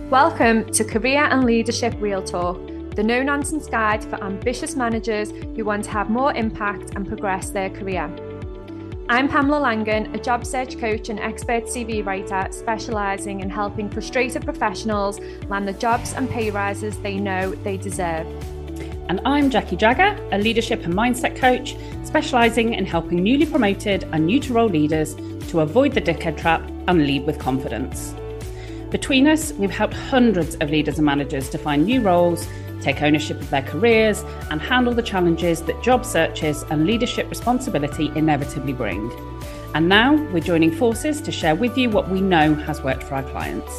Welcome to Career and Leadership Real Talk, the no-nonsense guide for ambitious managers who want to have more impact and progress their career. I'm Pamela Langan, a job search coach and expert CV writer specialising in helping frustrated professionals land the jobs and pay rises they know they deserve. And I'm Jackie Jagger, a leadership and mindset coach specialising in helping newly promoted and new to role leaders to avoid the dickhead trap and lead with confidence. Between us, we've helped hundreds of leaders and managers to find new roles, take ownership of their careers, and handle the challenges that job searches and leadership responsibility inevitably bring. And now we're joining forces to share with you what we know has worked for our clients.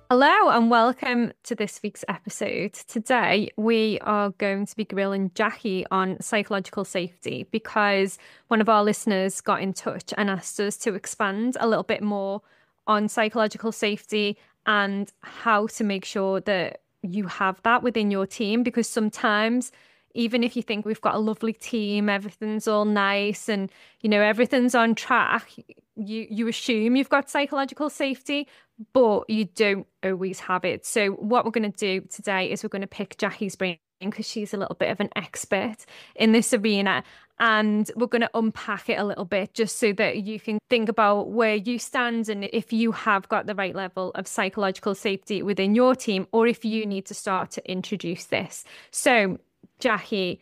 Hello and welcome to this week's episode. Today we are going to be grilling Jackie on psychological safety because one of our listeners got in touch and asked us to expand a little bit more on psychological safety and how to make sure that you have that within your team, because sometimes even if you think we've got a lovely team, everything's all nice and everything's on track, you assume you've got psychological safety, but you don't always have it. So what we're going to do today is we're going to pick Jackie's brain because she's a little bit of an expert in this arena, and we're going to unpack it a little bit just so that you can think about where you stand and if you have got the right level of psychological safety within your team or if you need to start to introduce this. So Jackie,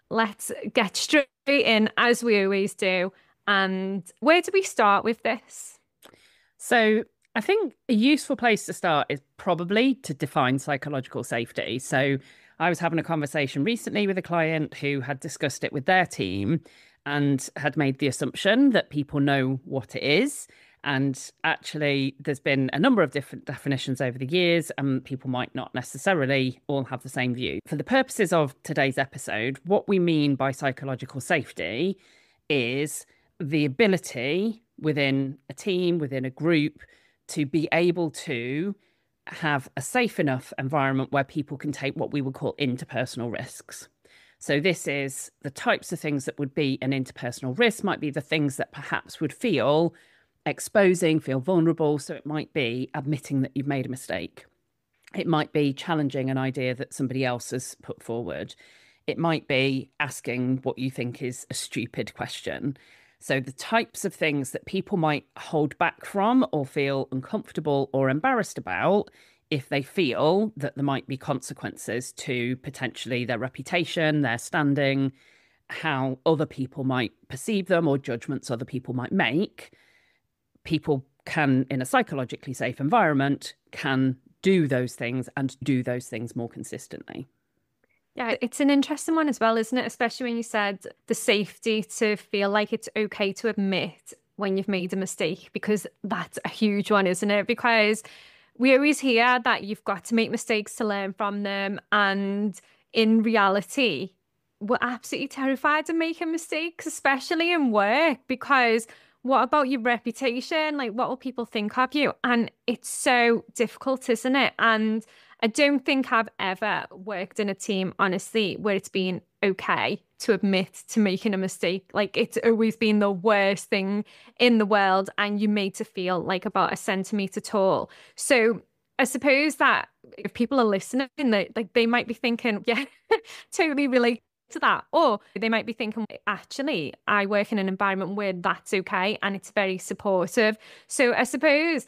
let's get straight in as we always do. And where do we start with this? So I think a useful place to start is probably to define psychological safety. So I was having a conversation recently with a client who had discussed it with their team and had made the assumption that people know what it is. And actually, there's been a number of different definitions over the years, and people might not necessarily all have the same view. For the purposes of today's episode, what we mean by psychological safety is the ability within a team, within a group, to be able to have a safe enough environment where people can take what we would call interpersonal risks. So this is the types of things that would be an interpersonal risk, might be the things that perhaps would feel exposing, feel vulnerable. So it might be admitting that you've made a mistake. It might be challenging an idea that somebody else has put forward. It might be asking what you think is a stupid question. So the types of things that people might hold back from or feel uncomfortable or embarrassed about if they feel that there might be consequences to potentially their reputation, their standing, how other people might perceive them or judgments other people might make. People can, in a psychologically safe environment, can do those things and do those things more consistently. Yeah, it's an interesting one as well, isn't it? Especially when you said the safety to feel like it's okay to admit when you've made a mistake, because that's a huge one, isn't it? Because we always hear that you've got to make mistakes to learn from them. And in reality, we're absolutely terrified of making mistakes, especially in work, because what about your reputation? Like, what will people think of you? And it's so difficult, isn't it? And I don't think I've ever worked in a team, honestly, where it's been okay to admit to making a mistake. Like, it's always been the worst thing in the world, and you made to feel like about a centimetre tall. So I suppose that if people are listening, they might be thinking, yeah, totally relate to that. Or they might be thinking, actually, I work in an environment where that's okay and it's very supportive. So I suppose,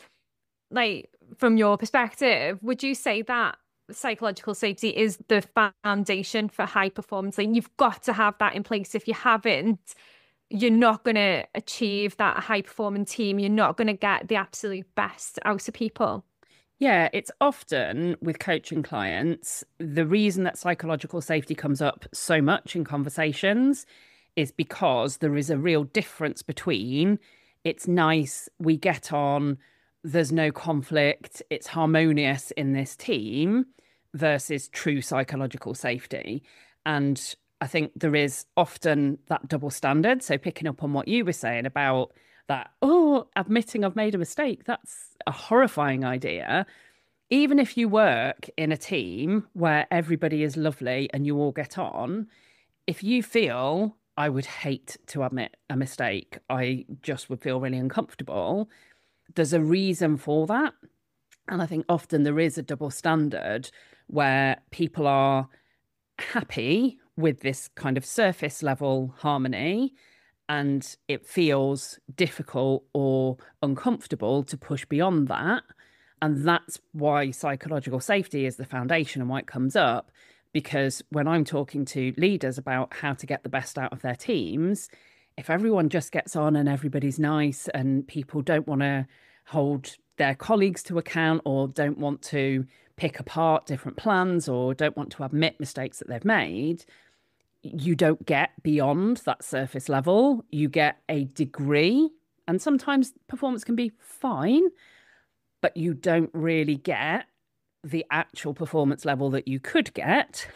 like, from your perspective, would you say that psychological safety is the foundation for high performance? Like, you've got to have that in place. If you haven't, you're not going to achieve that high performing team. You're not going to get the absolute best out of people. Yeah, it's often with coaching clients, the reason that psychological safety comes up so much in conversations is because there is a real difference between it's nice, we get on, there's no conflict, it's harmonious in this team versus true psychological safety. And I think there is often that double standard. So picking up on what you were saying about that, admitting I've made a mistake, that's a horrifying idea. Even if you work in a team where everybody is lovely and you all get on, if you feel I would hate to admit a mistake, I just would feel really uncomfortable, there's a reason for that. And I think often there is a double standard where people are happy with this kind of surface level harmony, and it feels difficult or uncomfortable to push beyond that. And that's why psychological safety is the foundation and why it comes up. Because when I'm talking to leaders about how to get the best out of their teams, if everyone just gets on and everybody's nice and people don't want to hold their colleagues to account or don't want to pick apart different plans or don't want to admit mistakes that they've made, you don't get beyond that surface level. You get a degree, and sometimes performance can be fine, but you don't really get the actual performance level that you could get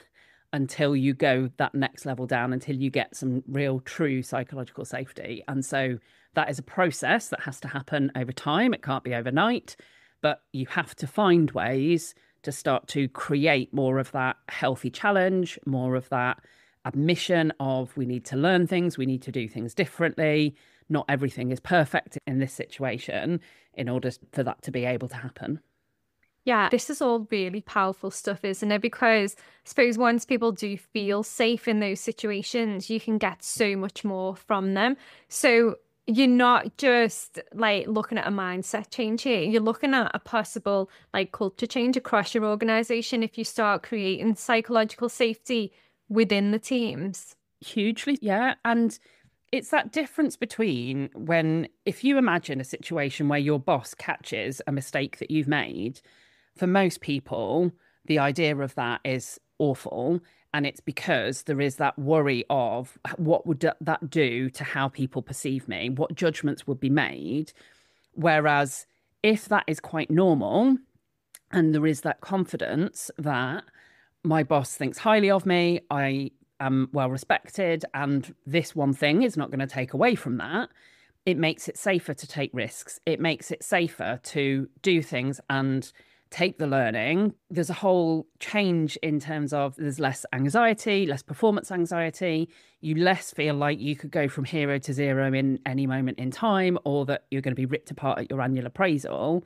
until you go that next level down, until you get some real true psychological safety. And so that is a process that has to happen over time. It can't be overnight, but you have to find ways to start to create more of that healthy challenge, more of that admission of we need to learn things, we need to do things differently. Not everything is perfect in this situation in order for that to be able to happen. Yeah, this is all really powerful stuff, isn't it? Because I suppose once people do feel safe in those situations, you can get so much more from them. So you're not just like looking at a mindset change here, you're looking at a possible like culture change across your organization if you start creating psychological safety within the teams. Hugely, yeah. And it's that difference between when, if you imagine a situation where your boss catches a mistake that you've made, for most people, the idea of that is awful. And it's because there is that worry of what would that do to how people perceive me? What judgments would be made? Whereas if that is quite normal and there is that confidence that my boss thinks highly of me, I am well respected, and this one thing is not going to take away from that, it makes it safer to take risks. It makes it safer to do things and take the learning. There's a whole change in terms of there's less anxiety, less performance anxiety. You less feel like you could go from hero to zero in any moment in time, or that you're going to be ripped apart at your annual appraisal.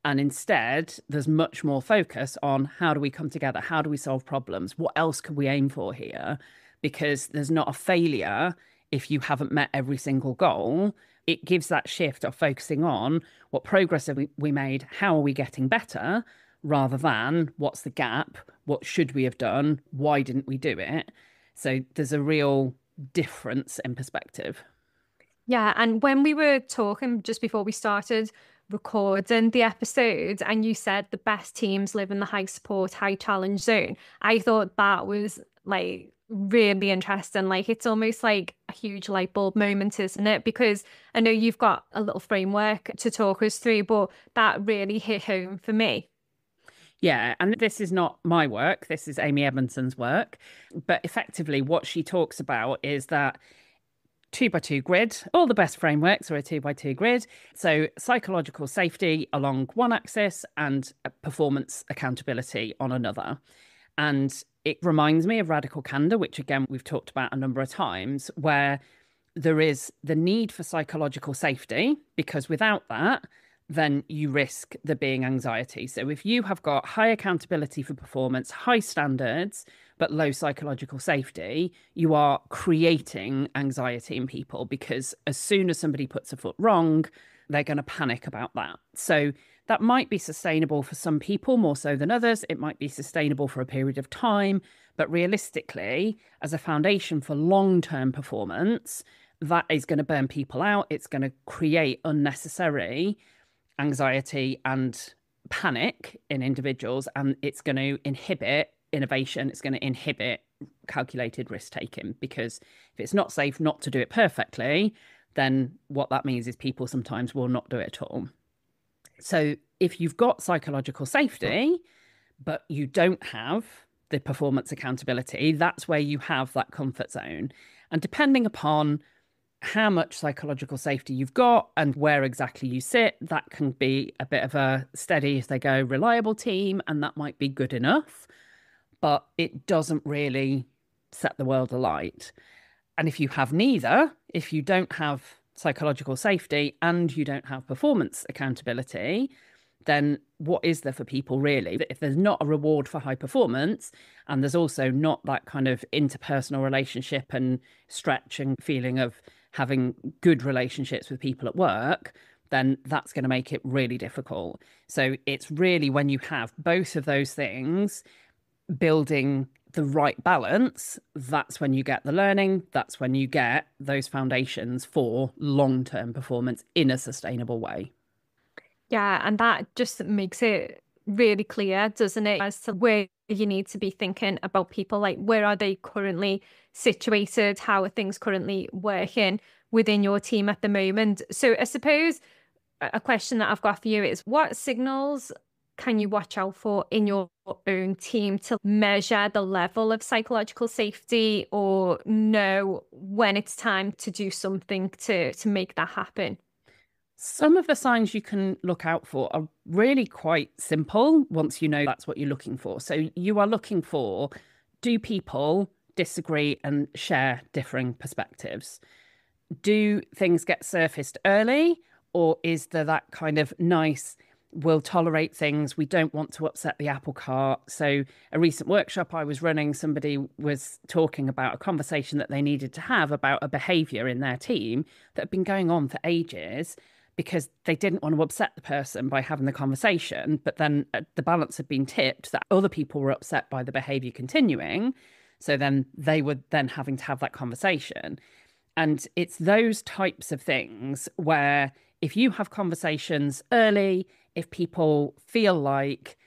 And instead, there's much more focus on how do we come together? How do we solve problems? What else could we aim for here? Because there's not a failure if you haven't met every single goal. It gives that shift of focusing on what progress have we made? How are we getting better? Rather than what's the gap? What should we have done? Why didn't we do it? So there's a real difference in perspective. Yeah, and when we were talking just before we started recording the episode, and you said the best teams live in the high support, high challenge zone, I thought that was like really interesting. Like it's almost like a huge light bulb moment, isn't it? Because I know you've got a little framework to talk us through, but that really hit home for me. Yeah, and this is not my work, this is Amy Edmondson's work. But effectively, what she talks about is that two by two grid, all the best frameworks are a two by two grid. So, psychological safety along one axis and performance accountability on another. And it reminds me of radical candor, which again, we've talked about a number of times, where there is the need for psychological safety, because without that, then you risk there being anxiety. So if you have got high accountability for performance, high standards, but low psychological safety, you are creating anxiety in people, because as soon as somebody puts a foot wrong, they're going to panic about that. So that might be sustainable for some people more so than others. It might be sustainable for a period of time, but realistically, as a foundation for long-term performance, that is going to burn people out. It's going to create unnecessary anxiety and panic in individuals, and it's going to inhibit innovation. It's going to inhibit calculated risk taking, because if it's not safe not to do it perfectly, then what that means is people sometimes will not do it at all. So if you've got psychological safety, but you don't have the performance accountability, that's where you have that comfort zone. And depending upon how much psychological safety you've got and where exactly you sit, that can be a bit of a steady as they go reliable team, and that might be good enough, but it doesn't really set the world alight. And if you have neither, if you don't have psychological safety and you don't have performance accountability, then what is there for people really? If there's not a reward for high performance, and there's also not that kind of interpersonal relationship and stretch and feeling of having good relationships with people at work, then that's going to make it really difficult. So it's really when you have both of those things building the right balance, that's when you get the learning, that's when you get those foundations for long-term performance in a sustainable way. Yeah, and that just makes it really clear, doesn't it, as to where you need to be thinking about people, like where are they currently situated, how are things currently working within your team at the moment. So I suppose a question that I've got for you is what signals can you watch out for in your own team to measure the level of psychological safety or know when it's time to do something to make that happen? Some of the signs you can look out for are really quite simple once you know that's what you're looking for. So you are looking for, do people disagree and share differing perspectives? Do things get surfaced early, or is there that kind of nice, we'll tolerate things, we don't want to upset the apple cart? So, a recent workshop I was running, somebody was talking about a conversation that they needed to have about a behaviour in their team that had been going on for ages because they didn't want to upset the person by having the conversation. But then the balance had been tipped that other people were upset by the behaviour continuing. So then they were then having to have that conversation. And it's those types of things where if you have conversations early, if people feel like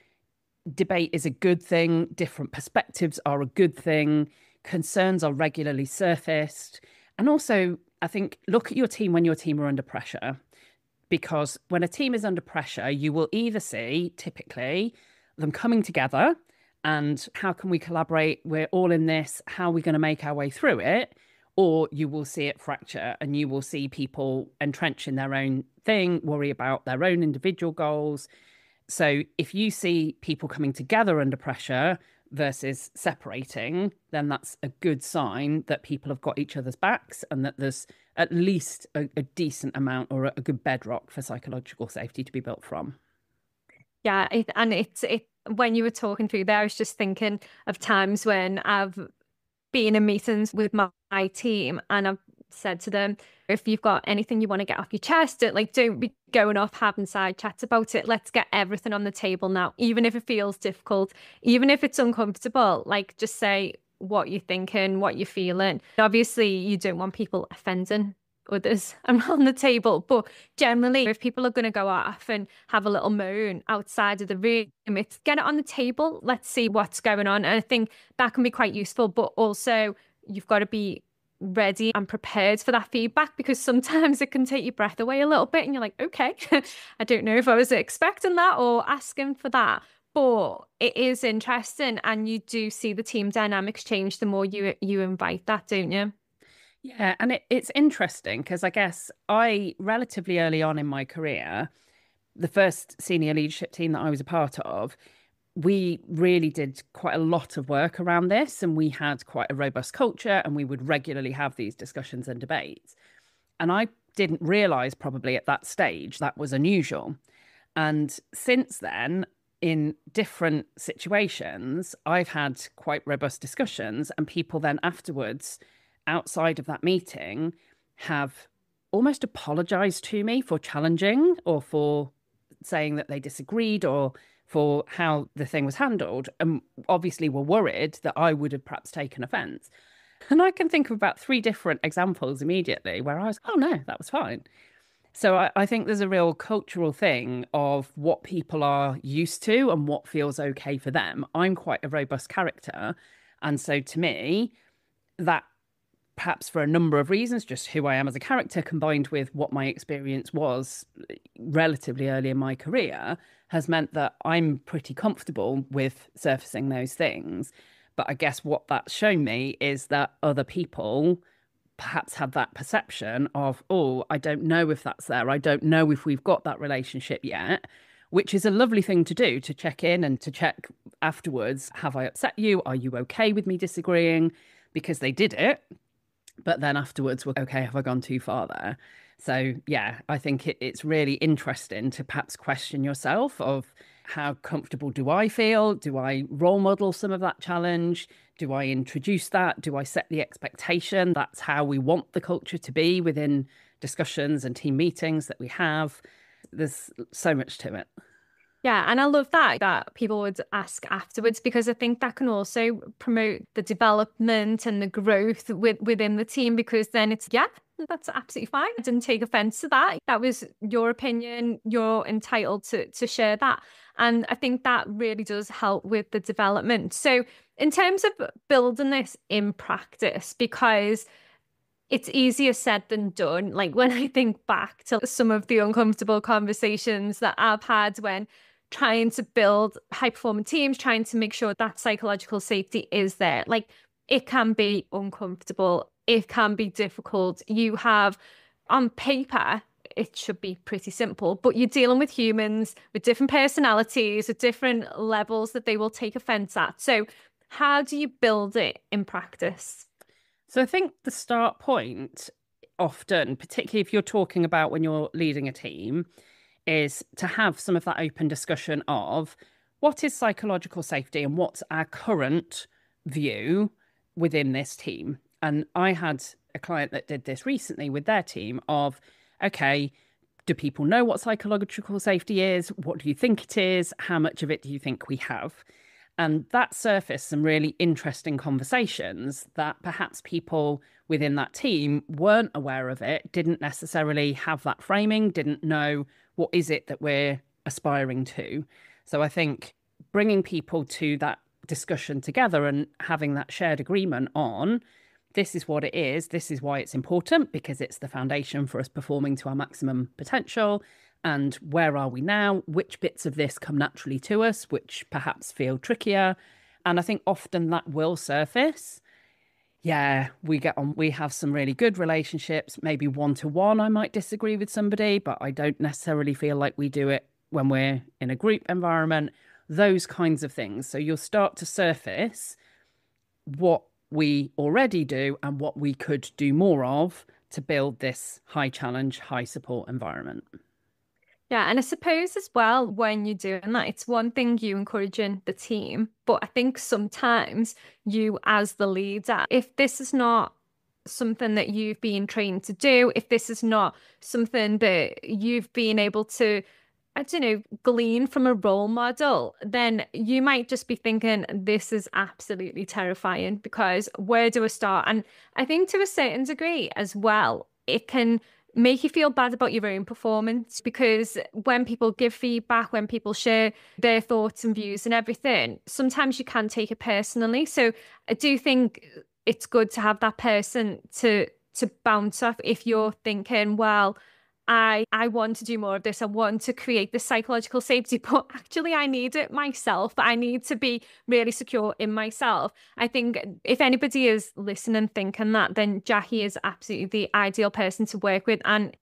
debate is a good thing, different perspectives are a good thing, concerns are regularly surfaced. And also, I think look at your team when your team are under pressure. Because when a team is under pressure, you will either see typically them coming together and how can we collaborate? We're all in this. How are we going to make our way through it? Or you will see it fracture and you will see people entrench in their own thing, worry about their own individual goals. So if you see people coming together under pressure versus separating, then that's a good sign that people have got each other's backs and that there's at least a decent amount or a good bedrock for psychological safety to be built from. Yeah, and it when you were talking through there, I was just thinking of times when I've been in meetings with my team and I've said to them, if you've got anything you want to get off your chest, don't be going off having side chats about it. Let's get everything on the table now, even if it feels difficult, even if it's uncomfortable, like just say what you're thinking, what you're feeling. Obviously, you don't want people offending others around the table, but generally, if people are going to go off and have a little moan outside of the room, it's get it on the table. Let's see what's going on. And I think that can be quite useful, but also you've got to be ready and prepared for that feedback because sometimes it can take your breath away a little bit and you're like, okay, I don't know if I was expecting that or asking for that. But it is interesting and you do see the team dynamics change the more you invite that, don't you? Yeah, and it's interesting because I guess I relatively early on in my career, the first senior leadership team that I was a part of, we really did quite a lot of work around this and we had quite a robust culture and we would regularly have these discussions and debates. And I didn't realize probably at that stage that was unusual. And since then, in different situations, I've had quite robust discussions, and people then afterwards, outside of that meeting, have almost apologized to me for challenging or for saying that they disagreed or for how the thing was handled, and obviously were worried that I would have perhaps taken offense. And I can think of about three different examples immediately where I was, oh no, that was fine. So I think there's a real cultural thing of what people are used to and what feels okay for them. I'm quite a robust character. And so to me, that perhaps for a number of reasons, just who I am as a character combined with what my experience was relatively early in my career has meant that I'm pretty comfortable with surfacing those things. But I guess what that's shown me is that other people perhaps have that perception of, oh, I don't know if that's there. I don't know if we've got that relationship yet, which is a lovely thing to do to check in and to check afterwards. Have I upset you? Are you okay with me disagreeing? Because they did it. But then afterwards, we're okay, have I gone too far there? So, yeah, I think it's really interesting to perhaps question yourself of how comfortable do I feel? Do I role model some of that challenge? Do I introduce that? Do I set the expectation? That's how we want the culture to be within discussions and team meetings that we have. There's so much to it. Yeah, and I love that people would ask afterwards because I think that can also promote the development and the growth within the team because then it's yeah, that's absolutely fine. I didn't take offense to that. That was your opinion. You're entitled to share that. And I think that really does help with the development. So in terms of building this in practice, because it's easier said than done. Like when I think back to some of the uncomfortable conversations that I've had when trying to build high performing teams, trying to make sure that psychological safety is there. Like it can be uncomfortable, it can be difficult. You have on paper, it should be pretty simple, but you're dealing with humans with different personalities, with different levels that they will take offense at. So, how do you build it in practice? So I think the start point, often, particularly if you're talking about when you're leading a team, is to have some of that open discussion of what is psychological safety and what's our current view within this team. And I had a client that did this recently with their team of, okay, do people know what psychological safety is? What do you think it is? How much of it do you think we have? And that surfaced some really interesting conversations that perhaps people within that team weren't aware of it, didn't necessarily have that framing, didn't know what is it that we're aspiring to. So I think bringing people to that discussion together and having that shared agreement on this is what it is, this is why it's important, because it's the foundation for us performing to our maximum potential. And where are we now? Which bits of this come naturally to us, which perhaps feel trickier? And I think often that will surface. Yeah, we get on, we have some really good relationships. Maybe one to one, I might disagree with somebody, but I don't necessarily feel like we do it when we're in a group environment, those kinds of things. So you'll start to surface what we already do and what we could do more of to build this high challenge, high support environment. Yeah, and I suppose as well, when you're doing that, it's one thing you encouraging the team, but I think sometimes you, as the leader, if this is not something that you've been trained to do, if this is not something that you've been able to, I don't know, glean from a role model, then you might just be thinking, this is absolutely terrifying because where do I start? And I think to a certain degree as well, it can make you feel bad about your own performance because when people give feedback, when people share their thoughts and views and everything, sometimes you can take it personally. So I do think it's good to have that person to bounce off if you're thinking, well, I want to do more of this. I want to create this psychological safety, but actually I need it myself. I need to be really secure in myself. I think if anybody is listening thinking that, then Jackie is absolutely the ideal person to work with. And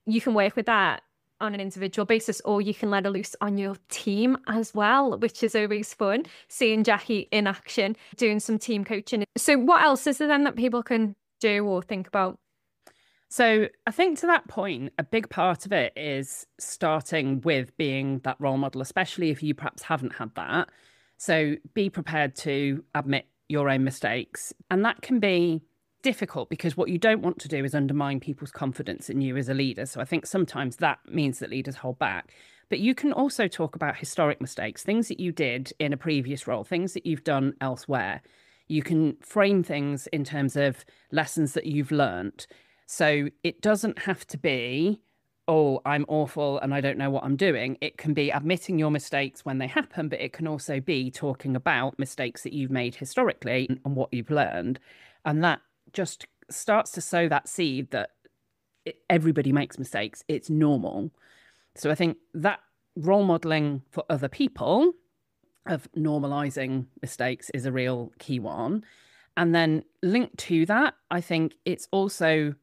you can work with that on an individual basis, or you can let her loose on your team as well, which is always fun, seeing Jackie in action, doing some team coaching. So what else is there then that people can do or think about? So I think to that point, a big part of it is starting with being that role model, especially if you perhaps haven't had that. So be prepared to admit your own mistakes. And that can be difficult because what you don't want to do is undermine people's confidence in you as a leader. So I think sometimes that means that leaders hold back. But you can also talk about historic mistakes, things that you did in a previous role, things that you've done elsewhere. You can frame things in terms of lessons that you've learned. So it doesn't have to be, oh, I'm awful and I don't know what I'm doing. It can be admitting your mistakes when they happen, but it can also be talking about mistakes that you've made historically and what you've learned. And that just starts to sow that seed that everybody makes mistakes. It's normal. So I think that role modeling for other people of normalizing mistakes is a real key one. And then linked to that, I think it's also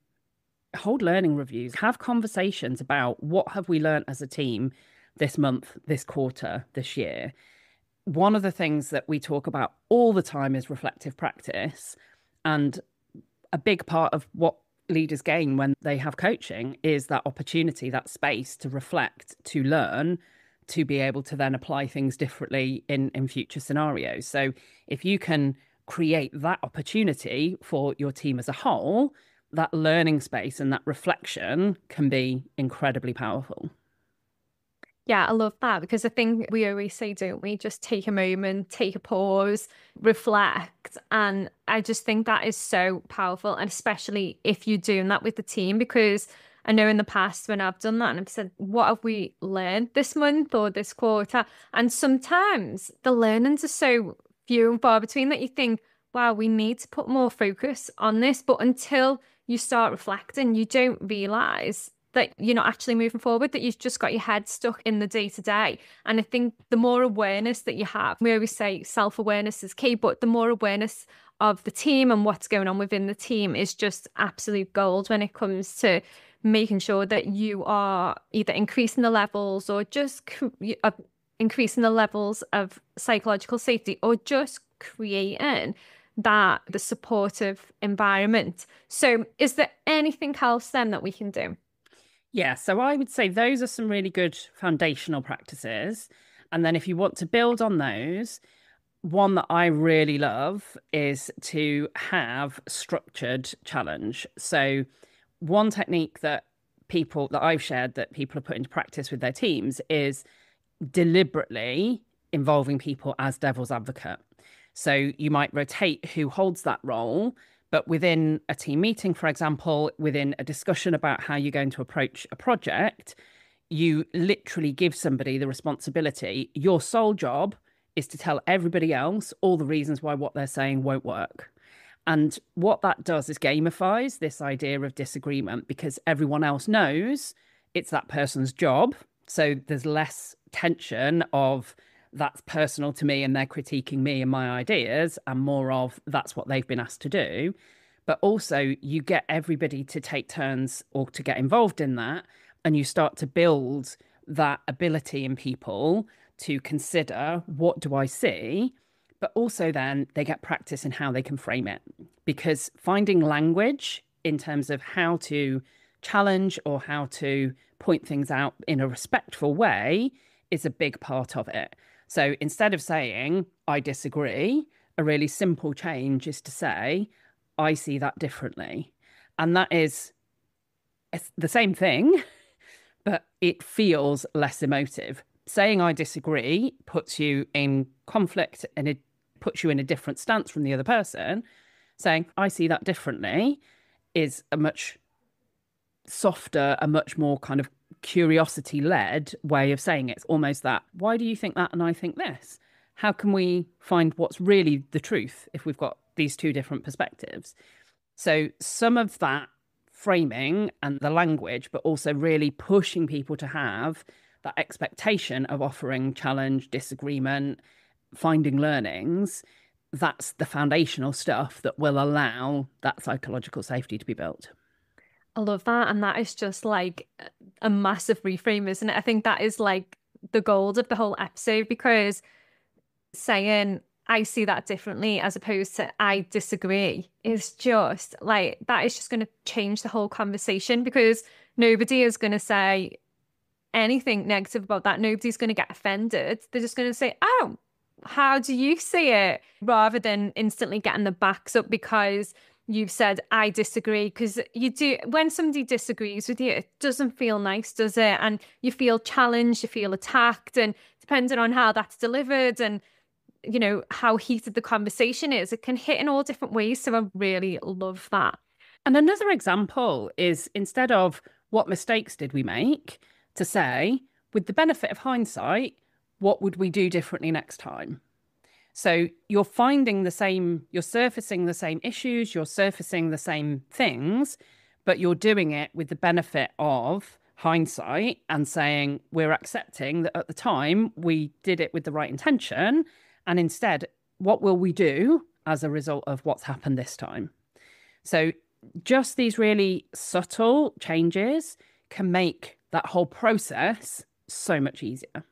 hold learning reviews, have conversations about what have we learned as a team this month, this quarter, this year. One of the things that we talk about all the time is reflective practice. And a big part of what leaders gain when they have coaching is that opportunity, that space to reflect, to learn, to be able to then apply things differently in future scenarios. So if you can create that opportunity for your team as a whole, that learning space and that reflection can be incredibly powerful. Yeah, I love that because I think we always say, don't we, just take a moment, take a pause, reflect. And I just think that is so powerful. And especially if you're doing that with the team, because I know in the past when I've done that and I've said, what have we learned this month or this quarter? And sometimes the learnings are so few and far between that you think, wow, we need to put more focus on this. But until you start reflecting, you don't realize that you're not actually moving forward, that you've just got your head stuck in the day to day. And I think the more awareness that you have, we always say self-awareness is key, but the more awareness of the team and what's going on within the team is just absolute gold when it comes to making sure that you are either increasing the levels or just increasing the levels of psychological safety or just creating the supportive environment. So is there anything else then that we can do? Yeah, so I would say those are some really good foundational practices. And then if you want to build on those, one that I really love is to have structured challenge. So one technique that I've shared that people have put into practice with their teams is deliberately involving people as devil's advocate. So you might rotate who holds that role, but within a team meeting, for example, within a discussion about how you're going to approach a project, you literally give somebody the responsibility. Your sole job is to tell everybody else all the reasons why what they're saying won't work. And what that does is gamifies this idea of disagreement because everyone else knows it's that person's job. So there's less tension of that's personal to me and they're critiquing me and my ideas, and more of that's what they've been asked to do. But also, you get everybody to take turns or to get involved in that, and you start to build that ability in people to consider what do I see, but also then they get practice in how they can frame it. Because finding language in terms of how to challenge or how to point things out in a respectful way is a big part of it. So instead of saying, I disagree, a really simple change is to say, I see that differently. And that is the same thing, but it feels less emotive. Saying I disagree puts you in conflict and it puts you in a different stance from the other person. Saying I see that differently is a much softer, a much more kind of curiosity led way of saying it. It's almost that, why do you think that and I think this? How can we find what's really the truth if we've got these two different perspectives? So some of that framing and the language, but also really pushing people to have that expectation of offering challenge, disagreement, finding learnings, that's the foundational stuff that will allow that psychological safety to be built. I love that. And that is just like a massive reframe, isn't it? I think that is like the gold of the whole episode because saying I see that differently as opposed to I disagree is just like that is just going to change the whole conversation because nobody is going to say anything negative about that. Nobody's going to get offended. They're just going to say, oh, how do you see it? Rather than instantly getting the backs up because you've said, I disagree. Because you do, when somebody disagrees with you, it doesn't feel nice, does it? And you feel challenged, you feel attacked. And depending on how that's delivered and how heated the conversation is, it can hit in all different ways. So I really love that. And another example is instead of what mistakes did we make, to say, with the benefit of hindsight, what would we do differently next time? So you're you're surfacing the same issues, you're surfacing the same things, but you're doing it with the benefit of hindsight and saying, we're accepting that at the time we did it with the right intention. And instead, what will we do as a result of what's happened this time? So just these really subtle changes can make that whole process so much easier.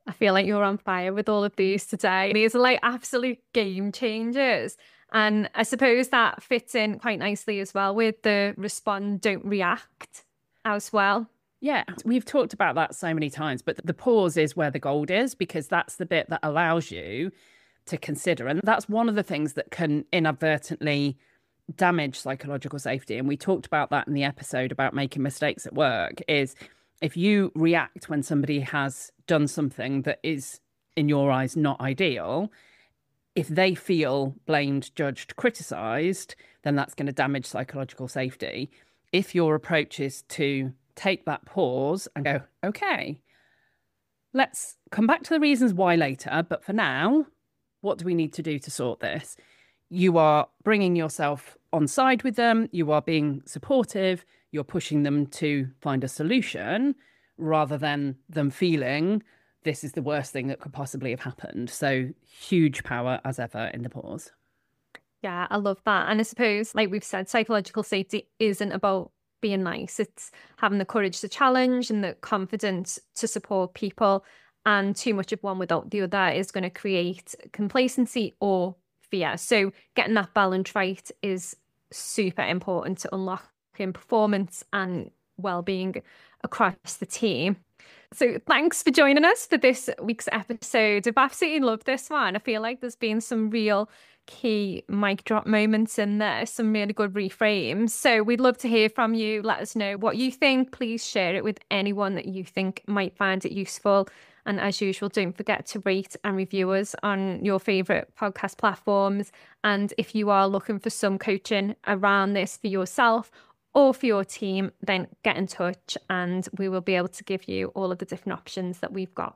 I feel like you're on fire with all of these today. These are like absolute game changers. And I suppose that fits in quite nicely as well with the respond, don't react as well. Yeah, we've talked about that so many times, but the pause is where the gold is because that's the bit that allows you to consider. And that's one of the things that can inadvertently damage psychological safety. And we talked about that in the episode about making mistakes at work is if you react when somebody has done something that is, in your eyes, not ideal, if they feel blamed, judged, criticized, then that's going to damage psychological safety. If your approach is to take that pause and go, okay, let's come back to the reasons why later, but for now, what do we need to do to sort this? You are bringing yourself on side with them, you are being supportive, you're pushing them to find a solution rather than them feeling this is the worst thing that could possibly have happened. So huge power as ever in the pause. Yeah, I love that. And I suppose, like we've said, psychological safety isn't about being nice. It's having the courage to challenge and the confidence to support people. And too much of one without the other is going to create complacency or fear. So getting that balance right is super important to unlocking performance and well-being across the team. So thanks for joining us for this week's episode. I've absolutely loved this one. I feel like there's been some real key mic drop moments in there, some really good reframes. So we'd love to hear from you. Let us know what you think. Please share it with anyone that you think might find it useful. And as usual, don't forget to rate and review us on your favorite podcast platforms. And if you are looking for some coaching around this for yourself or for your team, then get in touch and we will be able to give you all of the different options that we've got.